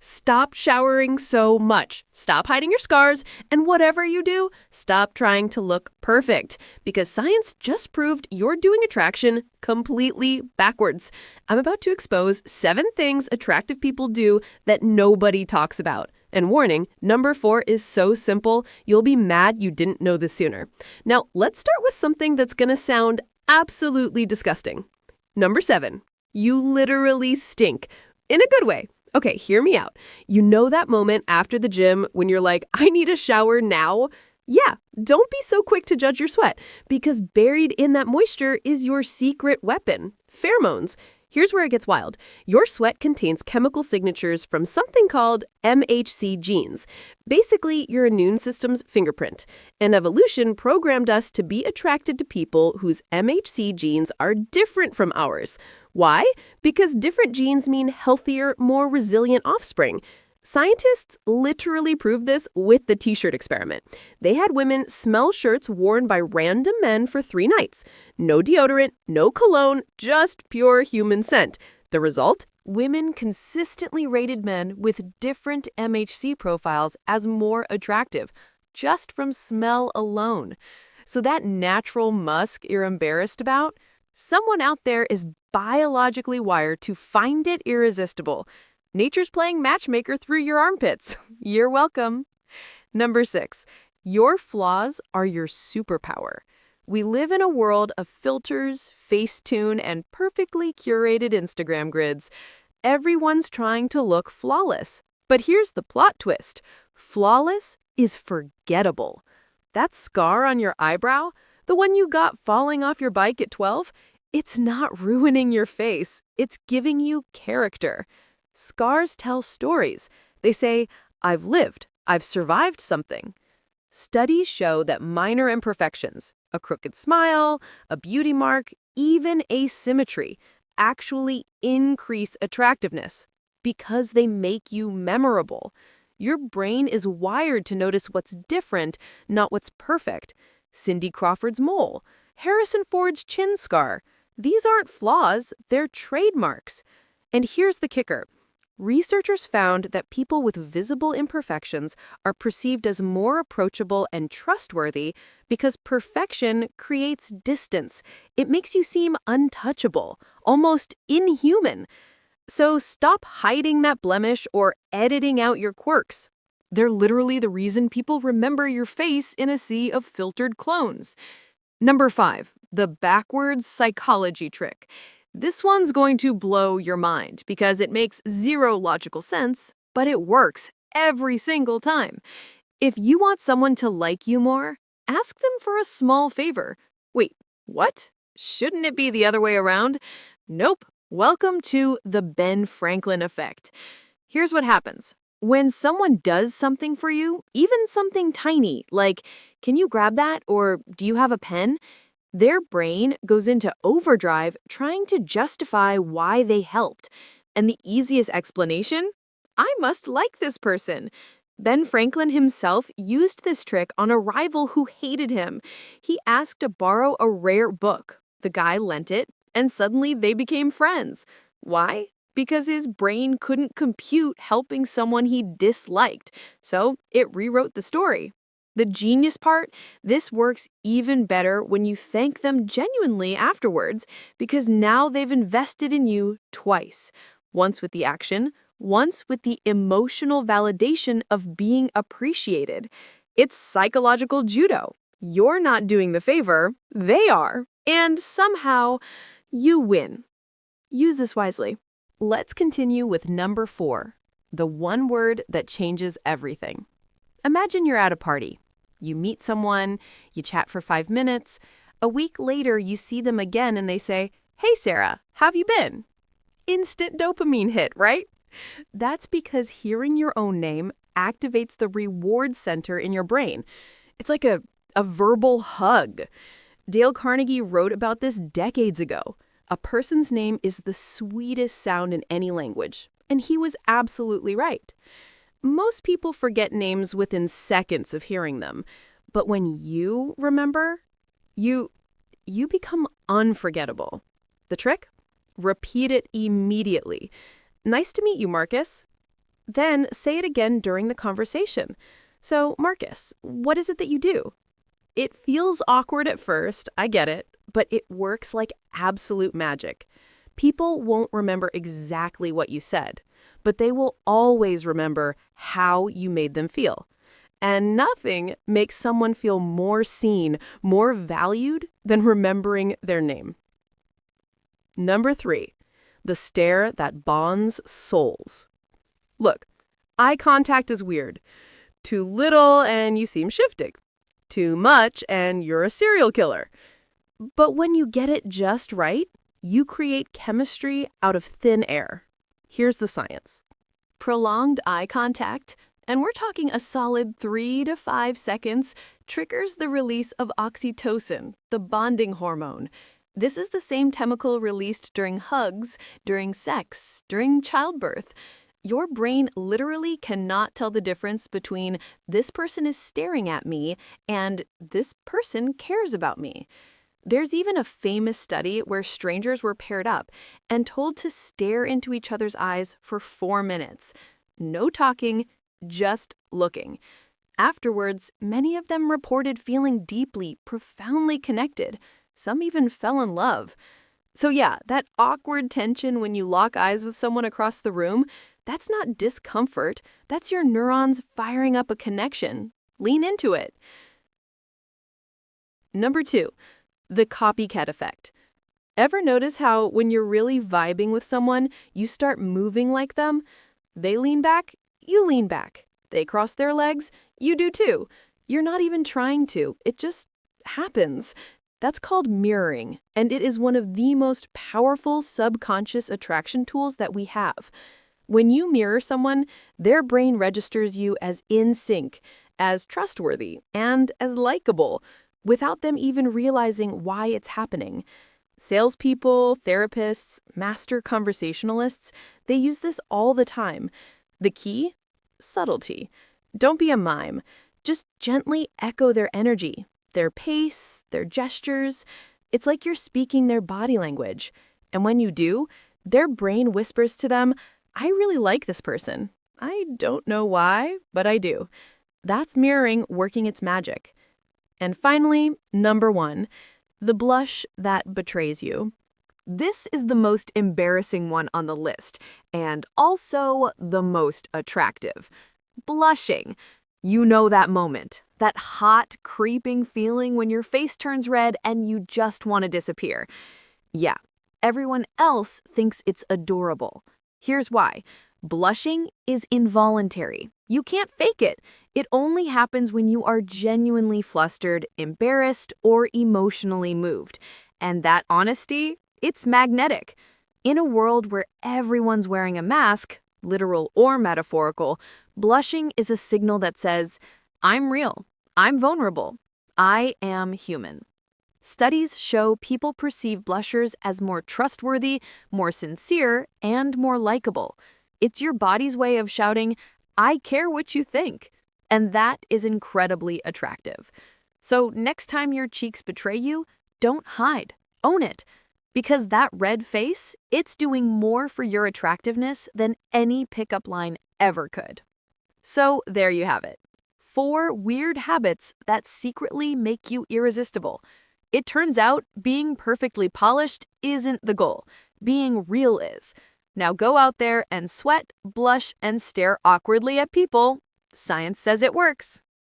Stop showering so much. Stop hiding your scars. And whatever you do, stop trying to look perfect. Because science just proved you're doing attraction completely backwards. I'm about to expose 7 things attractive people do that nobody talks about. And warning, number 4 is so simple, you'll be mad you didn't know this sooner. Now, let's start with something that's gonna sound absolutely disgusting. Number 7, you literally stink. In a good way. Okay, hear me out. You know that moment after the gym when you're like, I need a shower now? Yeah, don't be so quick to judge your sweat, because buried in that moisture is your secret weapon, pheromones. Here's where it gets wild. Your sweat contains chemical signatures from something called MHC genes, basically your immune system's fingerprint. And evolution programmed us to be attracted to people whose MHC genes are different from ours. Why? Because different genes mean healthier, more resilient offspring. Scientists literally proved this with the t-shirt experiment. They had women smell shirts worn by random men for 3 nights. No deodorant, no cologne, just pure human scent. The result? Women consistently rated men with different MHC profiles as more attractive, just from smell alone. So that natural musk you're embarrassed about? Someone out there is biologically wired to find it irresistible. Nature's playing matchmaker through your armpits. You're welcome. Number 6, your flaws are your superpower. We live in a world of filters, Facetune, and perfectly curated Instagram grids. Everyone's trying to look flawless. But here's the plot twist. Flawless is forgettable. That scar on your eyebrow, the one you got falling off your bike at 12, it's not ruining your face. It's giving you character. Scars tell stories. They say, I've lived, I've survived something. Studies show that minor imperfections, a crooked smile, a beauty mark, even asymmetry, actually increase attractiveness because they make you memorable. Your brain is wired to notice what's different, not what's perfect. Cindy Crawford's mole, Harrison Ford's chin scar. These aren't flaws, they're trademarks. And here's the kicker. Researchers found that people with visible imperfections are perceived as more approachable and trustworthy because perfection creates distance. It makes you seem untouchable, almost inhuman. So stop hiding that blemish or editing out your quirks. They're literally the reason people remember your face in a sea of filtered clones. Number 5, the backwards psychology trick. This one's going to blow your mind because it makes 0 logical sense, but it works every single time. If you want someone to like you more, ask them for a small favor. Wait, what? Shouldn't it be the other way around? Nope. Welcome to the Ben Franklin effect. Here's what happens. When someone does something for you, even something tiny, like, can you grab that, or do you have a pen? Their brain goes into overdrive trying to justify why they helped. And the easiest explanation? I must like this person. Ben Franklin himself used this trick on a rival who hated him. He asked to borrow a rare book. The guy lent it, and suddenly they became friends. Why? Because his brain couldn't compute helping someone he disliked, so it rewrote the story. The genius part, this works even better when you thank them genuinely afterwards, because now they've invested in you twice. Once with the action, once with the emotional validation of being appreciated. It's psychological judo. You're not doing the favor, they are. And somehow, you win. Use this wisely. Let's continue with number 4, the one word that changes everything. Imagine you're at a party. You meet someone, you chat for 5 minutes. A week later, you see them again and they say, "Hey Sarah, how have you been?" Instant dopamine hit, right? That's because hearing your own name activates the reward center in your brain. It's like a verbal hug. Dale Carnegie wrote about this decades ago. A person's name is the sweetest sound in any language, and he was absolutely right. Most people forget names within seconds of hearing them, but when you remember, you become unforgettable. The trick? Repeat it immediately. "Nice to meet you, Marcus." Then say it again during the conversation. So, Marcus, what is it that you do? It feels awkward at first, I get it, but it works like absolute magic. People won't remember exactly what you said, but they will always remember how you made them feel. And nothing makes someone feel more seen, more valued than remembering their name. Number 3, the stare that bonds souls. Look, eye contact is weird. Too little and you seem shifty. Too much and you're a serial killer. But when you get it just right, you create chemistry out of thin air. Here's the science. Prolonged eye contact, and we're talking a solid 3 to 5 seconds, triggers the release of oxytocin, the bonding hormone. This is the same chemical released during hugs, during sex, during childbirth. Your brain literally cannot tell the difference between this person is staring at me and this person cares about me. There's even a famous study where strangers were paired up and told to stare into each other's eyes for 4 minutes. No talking, just looking. Afterwards, many of them reported feeling deeply, profoundly connected. Some even fell in love. So yeah, that awkward tension when you lock eyes with someone across the room, that's not discomfort. That's your neurons firing up a connection. Lean into it. Number 2, the copycat effect. Ever notice how when you're really vibing with someone, you start moving like them? They lean back, you lean back. They cross their legs, you do too. You're not even trying to. It just happens. That's called mirroring, and it is one of the most powerful subconscious attraction tools that we have. When you mirror someone, their brain registers you as in sync, as trustworthy, and as likable, without them even realizing why it's happening. Salespeople, therapists, master conversationalists, they use this all the time. The key? Subtlety. Don't be a mime. Just gently echo their energy, their pace, their gestures. It's like you're speaking their body language. And when you do, their brain whispers to them, I really like this person. I don't know why, but I do. That's mirroring working its magic. And finally, number 1, the blush that betrays you. This is the most embarrassing one on the list, and also the most attractive. Blushing. You know that moment, that hot, creeping feeling when your face turns red and you just want to disappear. Yeah, everyone else thinks it's adorable. Here's why. Blushing is involuntary. You can't fake it. It only happens when you are genuinely flustered, embarrassed, or emotionally moved. And that honesty, it's magnetic. In a world where everyone's wearing a mask, literal or metaphorical, blushing is a signal that says, I'm real, I'm vulnerable, I am human. Studies show people perceive blushers as more trustworthy, more sincere, and more likable. It's your body's way of shouting, I care what you think. And that is incredibly attractive. So next time your cheeks betray you, don't hide, own it. Because that red face, it's doing more for your attractiveness than any pickup line ever could. So there you have it. 4 weird habits that secretly make you irresistible. It turns out being perfectly polished isn't the goal. Being real is. Now go out there and sweat, blush, and stare awkwardly at people. Science says it works.